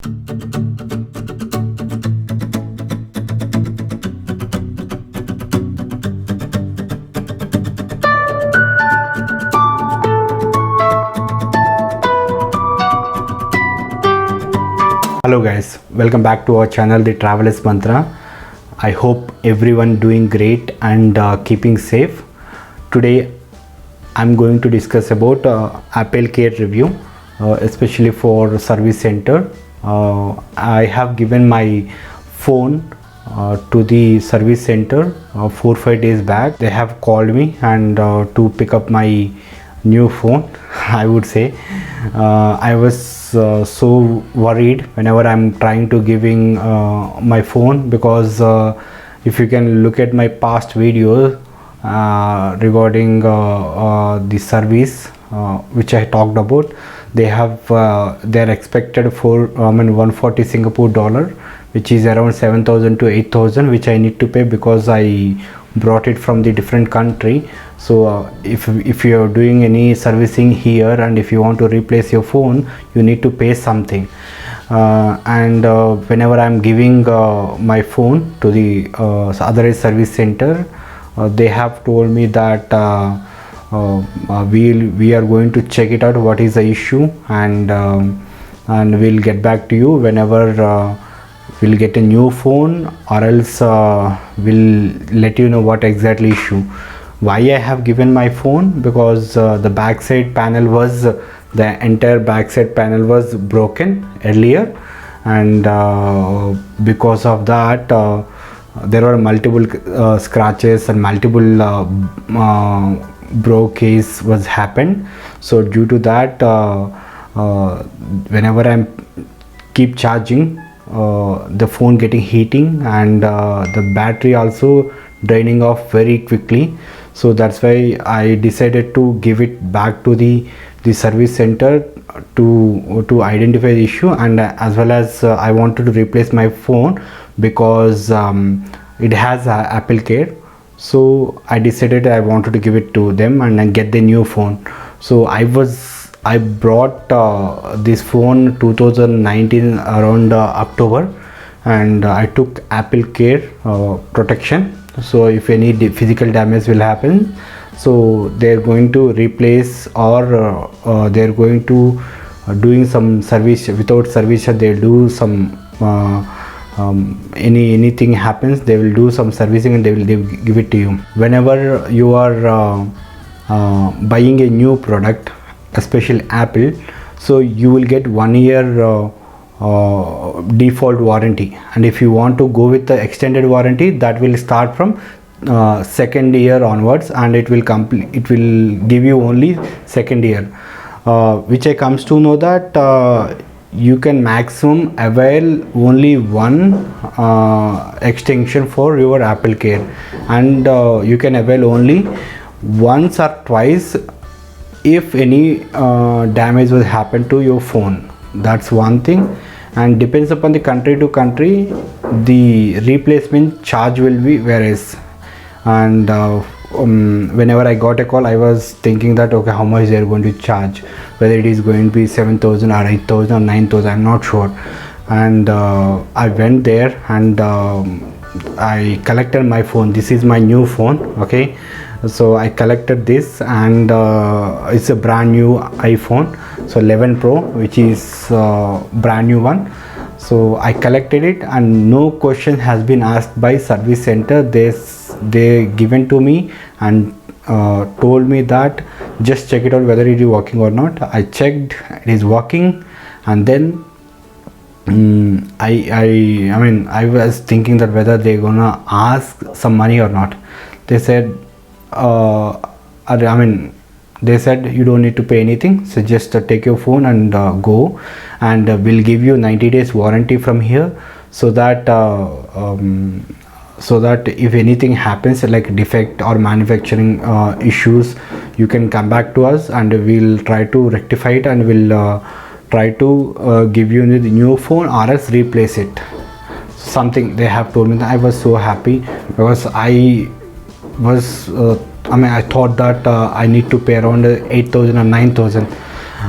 Hello guys, welcome back to our channel The Travelers Mantra. I hope everyone doing great and keeping safe. Today I'm going to discuss about Apple Care review, especially for service center. I have given my phone to the service center 4-5 days back. They have called me and to pick up my new phone. I would say I was so worried whenever I'm trying to giving my phone, because if you can look at my past videos regarding the service which I talked about, they have they're expected for 140 Singapore dollar, which is around 7,000 to 8,000, which I need to pay because I brought it from the different country. So if you are doing any servicing here and if you want to replace your phone, you need to pay something. And whenever I'm giving my phone to the authorized service center, they have told me that we are going to check it out what is the issue, and we'll get back to you whenever we'll get a new phone, or else we'll let you know what exactly issue. Why I have given my phone? Because the backside panel was the entire backside panel was broken earlier, and because of that there were multiple scratches and multiple broke case was happened. So due to that, whenever I'm keep charging, the phone getting heating, and the battery also draining off very quickly. So that's why I decided to give it back to the service center to identify the issue, and as well as I wanted to replace my phone because it has Apple Care. So I decided I wanted to give it to them and get the new phone. So I brought this phone 2019 around October, and I took Apple Care protection. So if any physical damage will happen, so they're going to replace, or they're going to doing some service. Without service they'll do some anything happens, they will do some servicing and they will give it to you. Whenever you are buying a new product, especially Apple, so you will get 1 year default warranty, and if you want to go with the extended warranty, that will start from second year onwards, and it will give you only second year, which I comes to know that you can maximum avail only one extension for your Apple Care, and you can avail only once or twice if any damage will happen to your phone. That's one thing, and depends upon the country to country, the replacement charge will be varies. And whenever I got a call, I was thinking that okay, how much they are going to charge, whether it is going to be 7,000 or 8,000 or 9,000, I'm not sure. And I went there and I collected my phone. This is my new phone, okay. So I collected this, and it's a brand new iPhone, so 11 Pro, which is brand new one. So I collected it, and no question has been asked by service center. They given to me and told me that just check it out whether it is working or not. I checked, it is working, and then I was thinking that whether they're gonna ask some money or not. They said they said you don't need to pay anything, so just take your phone and go, and we'll give you 90 days warranty from here, so that if anything happens like defect or manufacturing issues, you can come back to us and we'll try to rectify it, and we'll try to give you the new phone or else replace it. Something they have told me. That I was so happy, because I was I thought that I need to pay around 8,000 or 9,000,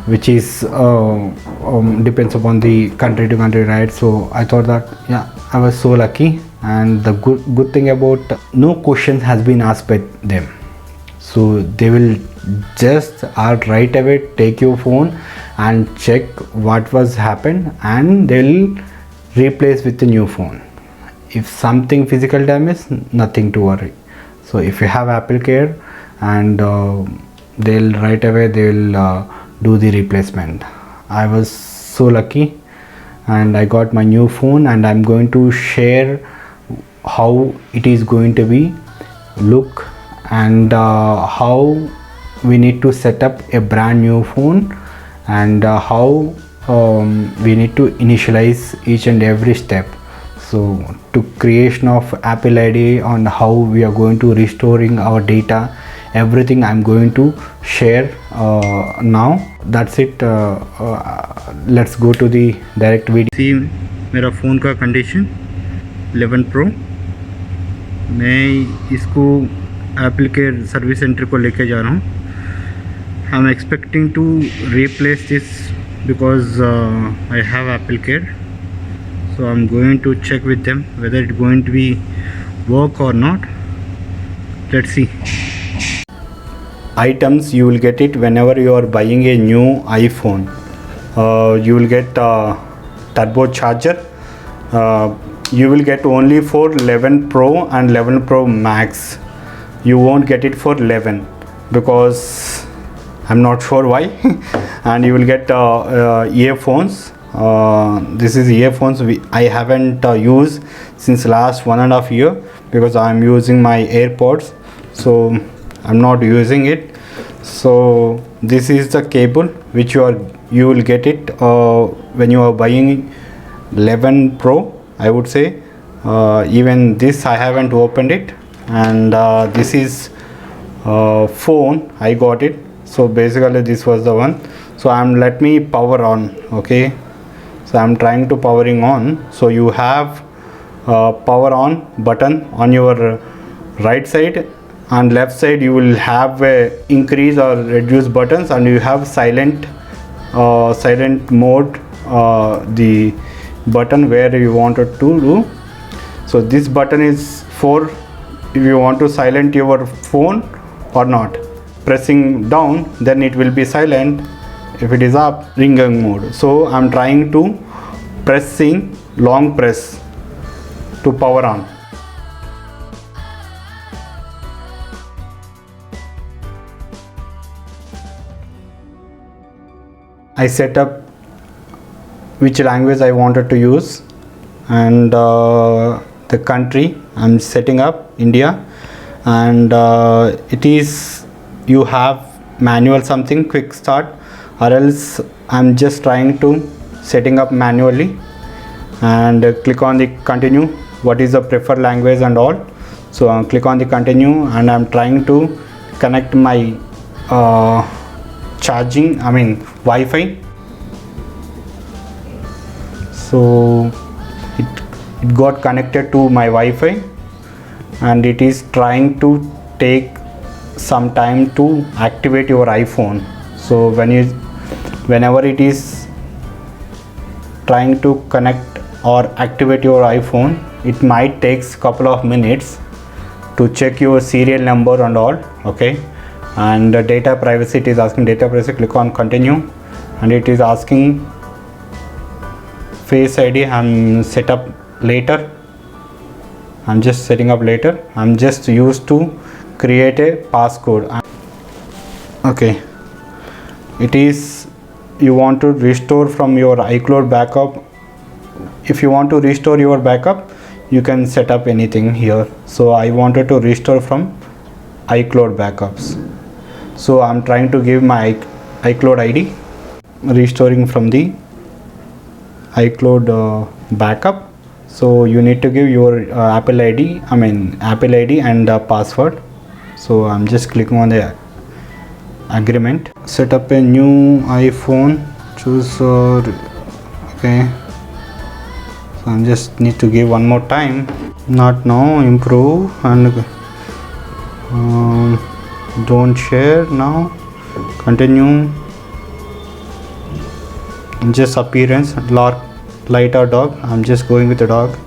which is depends upon the country to country, right? So I thought that yeah, I was so lucky. And the good thing about, no questions has been asked by them, so they will just right away take your phone and check what was happened, and they'll replace with the new phone. If something physical damage, nothing to worry. So if you have Apple Care, and they'll right away they'll do the replacement. I was so lucky, and I got my new phone, and I'm going to share how it is going to be look, and how we need to set up a brand new phone, and how we need to initialize each and every step. So to creation of Apple ID, on how we are going to restoring our data, everything I'm going to share now. That's it. Let's go to the direct video. See मेरा phone का condition 11 Pro, मैं इसको Apple care service centre को लेके जा रहा हूँ. I am expecting to replace this because I have Apple Care. So I'm going to check with them whether it's going to be work or not. Let's see. Items you will get it whenever you are buying a new iPhone. You will get turbo charger. You will get only for 11 Pro and 11 Pro Max. You won't get it for 11 because I'm not sure why. And you will get earphones. This is earphones I haven't used since last 1.5 years because I'm using my AirPods, so I'm not using it. So this is the cable which you will get it when you are buying 11 Pro, I would say. Even this I haven't opened it, and this is phone I got it. So basically this was the one. So let me power on. Okay, so I'm trying to powering on. So you have power on button on your right side, and left side you will have increase or reduce buttons, and you have silent mode, the button where you wanted to do. So this button is for if you want to silent your phone or not. Pressing down, then it will be silent. If it is up, ringing mode. So I'm trying to pressing long press to power on. I set up which language I wanted to use, and the country I'm setting up India, and it is you have manual something quick start, or else I'm just trying to setting up manually, and click on the continue, what is the preferred language and all. So I'll click on the continue, and I'm trying to connect my Wi-Fi. So it got connected to my Wi-Fi, and it is trying to take some time to activate your iPhone. So whenever it is trying to connect or activate your iPhone, it might takes couple of minutes to check your serial number and all. Okay, and data privacy, it is asking data privacy. Click on continue, and it is asking Face ID. I'm set up later. I'm just setting up later. I'm just used to create a passcode. Okay, it is you want to restore from your iCloud backup. If you want to restore your backup, you can set up anything here. So I wanted to restore from iCloud backups. So I'm trying to give my iCloud ID, restoring from the iCloud backup. So you need to give your Apple ID and password. So I'm just clicking on the agreement. Set up a new iPhone, choose okay. So I'm just need to give one more time. Not now, improve, and don't share now, continue, Just appearance, light or dog. I'm just going with the dog.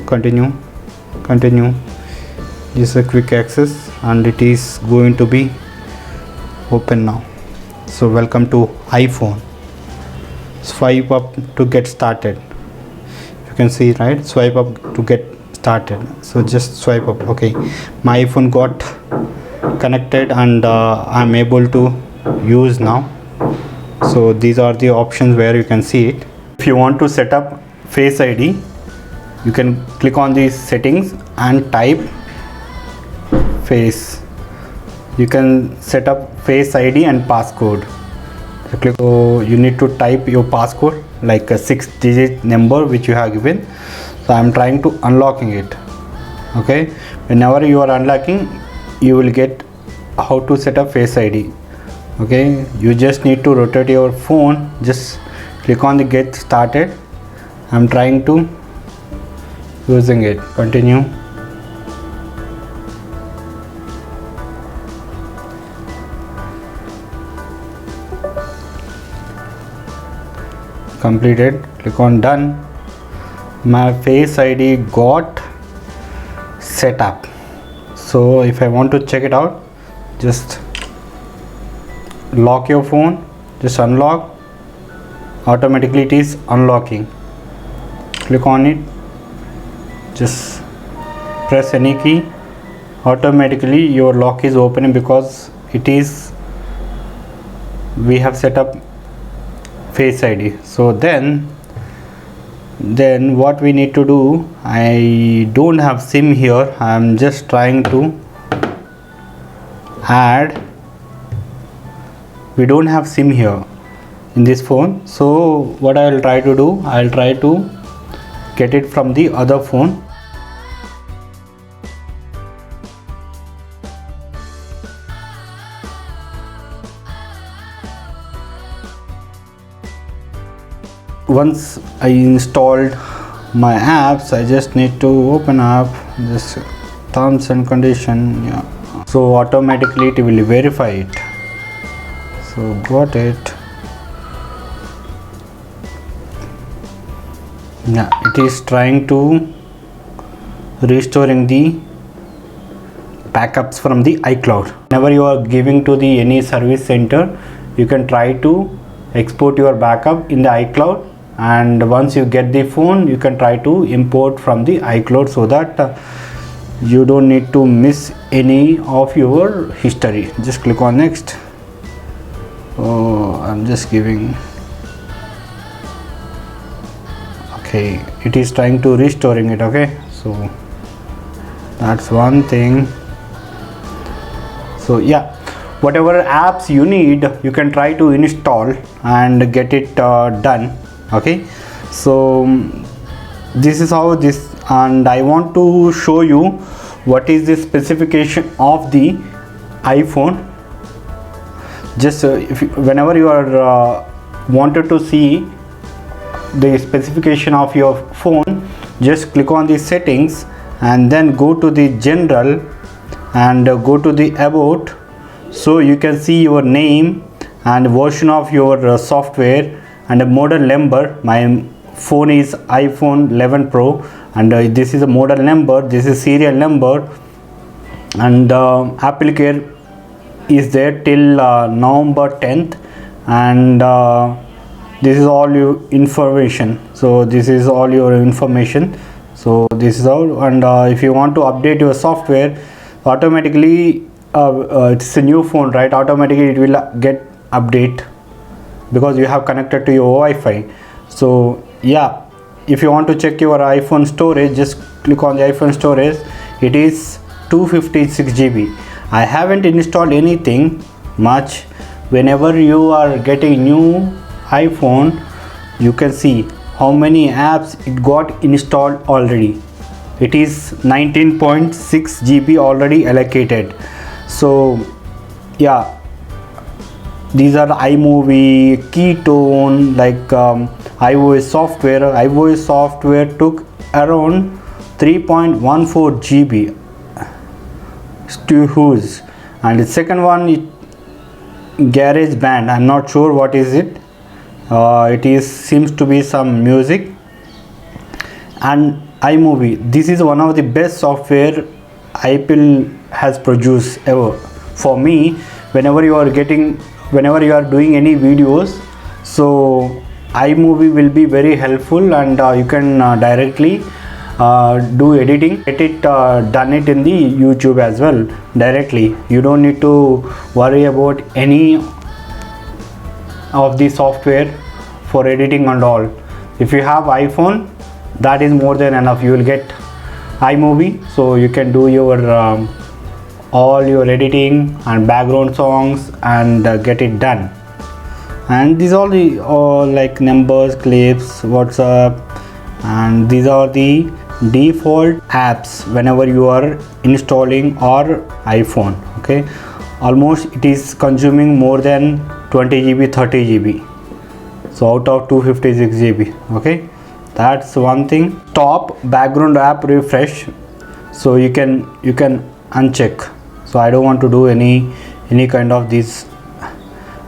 Continue. This is a quick access and it is going to be open now. So welcome to iPhone. Swipe up to get started. You can see, right? Swipe up to get started. So just swipe up. Okay, my iPhone got connected and I'm able to use now. So these are the options where you can see it. If you want to set up Face ID, you can click on these settings and type face. You can set up Face ID and passcode. So click, so you need to type your passcode, like a 6-digit number which you have given. So I'm trying to unlocking it. Okay, whenever you are unlocking, you will get how to set up Face ID. Okay, you just need to rotate your phone, just click on the get started. I'm trying to using it. Continue. Completed. Click on done. My Face ID got set up. So if I want to check it out, just lock your phone, just unlock. Automatically it is unlocking. Click on it, just press any key, automatically your lock is opening because it is, we have set up Face ID. So then what we need to do, I don't have SIM here, I'm just trying to add. We don't have SIM here in this phone, so what I will try to do, I'll try to get it from the other phone. Once I installed my apps, I just need to open up this terms and condition. Yeah, so automatically it will verify it. So got it. Yeah, it is trying to restoring the backups from the iCloud. Whenever you are giving to the any service center, you can try to export your backup in the iCloud, and once you get the phone, you can try to import from the iCloud so that you don't need to miss any of your history. Just click on next. Oh, I'm just giving. Okay, it is trying to restoring it. Okay, so that's one thing. So yeah, whatever apps you need, you can try to install and get it done. Okay, so this is how this, and I want to show you what is the specification of the iPhone. Just whenever you are wanted to see the specification of your phone, just click on the settings and then go to the general and go to the about, so you can see your name and version of your software and a model number. My phone is iPhone 11 Pro and this is a model number, this is serial number, and AppleCare is there till November 10th, and this is all your information. So this is all your information. So this is all, and if you want to update your software, automatically it's a new phone, right? Automatically it will get update because you have connected to your Wi-Fi. So yeah, if you want to check your iPhone storage, just click on the iPhone storage. It is 256 GB. I haven't installed anything much. Whenever you are getting new iPhone, you can see how many apps it got installed already. It is 19.6 GB already allocated. So yeah, these are iMovie, Keytone, like iOS software. iOS software took around 3.14 GB to use, and the second one is GarageBand. I'm not sure what is it, it is seems to be some music. And iMovie, this is one of the best software Apple has produced ever. For me, whenever you are doing any videos, so iMovie will be very helpful, and you can directly do editing, get it done it in the YouTube as well directly. You don't need to worry about any of the software for editing and all. If you have iPhone, that is more than enough. You will get iMovie, so you can do your all your editing and background songs and get it done. And these are the like numbers, clips, WhatsApp, and these are the default apps whenever you are installing our iPhone. Okay, almost it is consuming more than 20 GB, 30 GB. So out of 256 GB. Okay, that's one thing. Top background app refresh, so you can uncheck. So I don't want to do any kind of these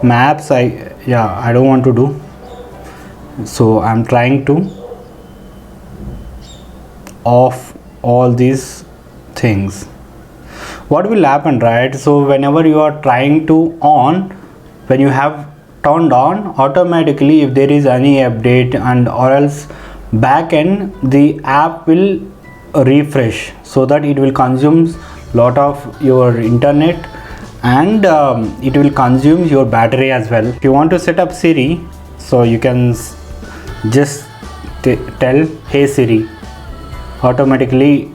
maps. I don't want to do. So I'm trying to off all these things. What will happen, right? So whenever you are trying to on, when you have turned on, automatically if there is any update and or else back end, the app will refresh, so that it will consume lot of your internet, and it will consume your battery as well. If you want to set up Siri, so you can just tell, hey Siri, automatically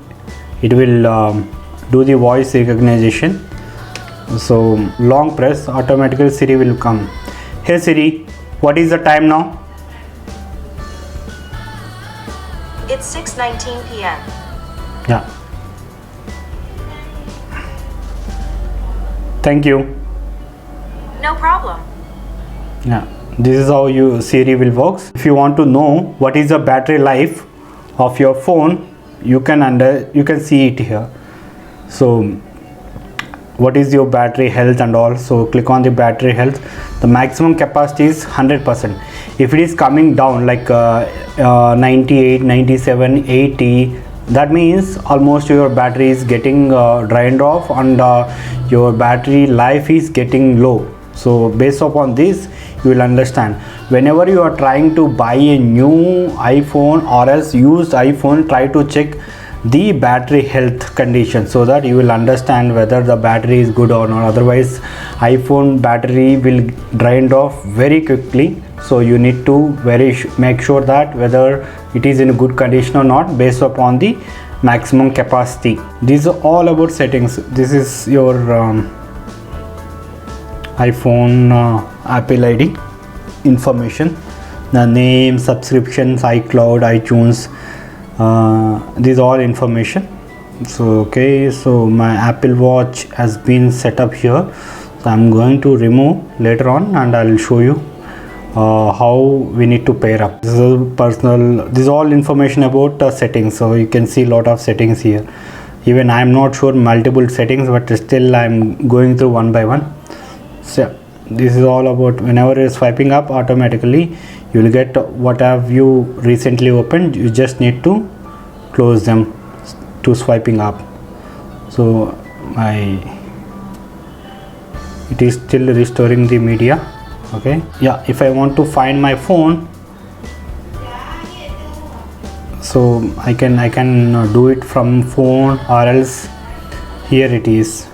it will do the voice recognition. So long press, automatically Siri will come. Hey Siri, what is the time now? It's 6:19 p.m. Yeah. Thank you. No problem. Yeah, this is how you Siri will work. If you want to know what is the battery life of your phone, you can see it here. So what is your battery health and all. So click on the battery health. The maximum capacity is 100%. If it is coming down like 98, 97, 80, that means almost your battery is getting drained off, and your battery life is getting low. So based upon this, you will understand. Whenever you are trying to buy a new iPhone or else used iPhone, try to check the battery health condition, so that you will understand whether the battery is good or not. Otherwise iPhone battery will drain off very quickly. So you need to make sure that whether it is in a good condition or not, based upon the maximum capacity. These are all about settings. This is your iPhone Apple ID information, the name, subscriptions, iCloud, iTunes, these all information. So okay, so my Apple Watch has been set up here, so I'm going to remove later on, and I'll show you how we need to pair up. This is personal, this is all information about settings. So you can see a lot of settings here. Even I'm not sure multiple settings, but still I'm going through one by one. So this is all about, whenever you're swiping up, automatically you will get what have you recently opened. You just need to close them to swiping up. So it is still restoring the media. Okay, yeah, if I want to find my phone, so I can do it from phone, or else here it is.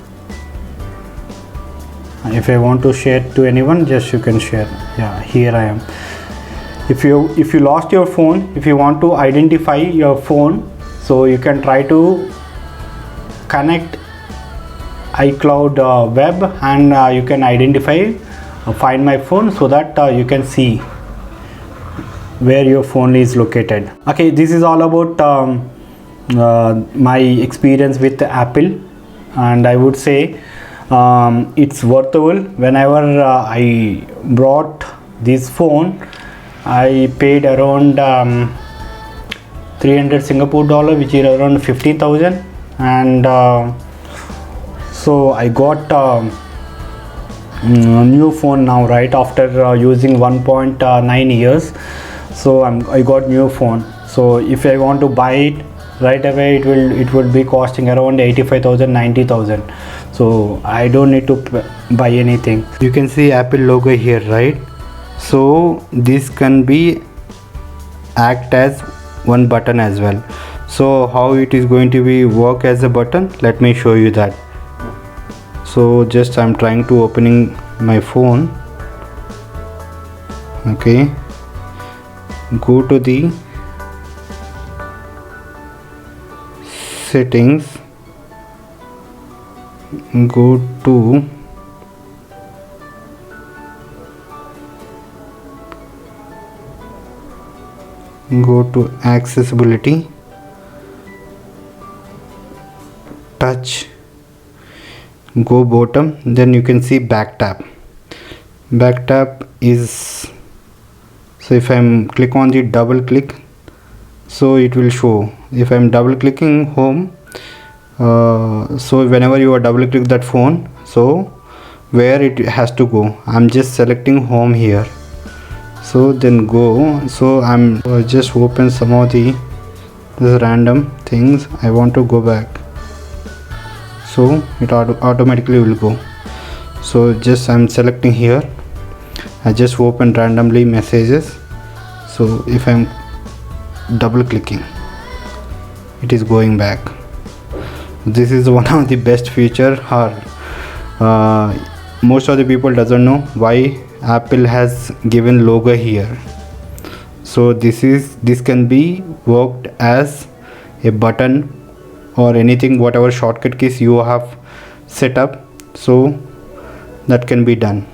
If I want to share to anyone, just you can share. Yeah, here I am. If you lost your phone, if you want to identify your phone, so you can try to connect iCloud web, and you can identify find my phone, so that you can see where your phone is located. Okay, this is all about my experience with Apple, and I would say it's worthwhile. Whenever I brought this phone, I paid around 300 Singapore dollar, which is around 50,000, and so I got new phone now, right after using 1.9 years. So I got new phone. So if I want to buy it right away, it will be costing around 85,000, 90,000. So I don't need to buy anything. You can see Apple logo here, right? So this can be act as one button as well. So how it is going to be work as a button, let me show you that. So just I'm trying to opening my phone. Okay, go to the settings, go to accessibility, touch, go bottom, then you can see back tap. Back tap is, so if I'm click on the double click, so it will show. If I'm double clicking home, so whenever you are double click that phone, so where it has to go, I'm just selecting home here. So then go. So I'm just open some of the random things. I want to go back, so it automatically will go. So just I'm selecting here, I just open randomly messages. So if I'm double clicking, it is going back. This is one of the best feature. Most of the people doesn't know why Apple has given logo here. So this can be worked as a button or anything, whatever shortcut keys you have set up, so that can be done.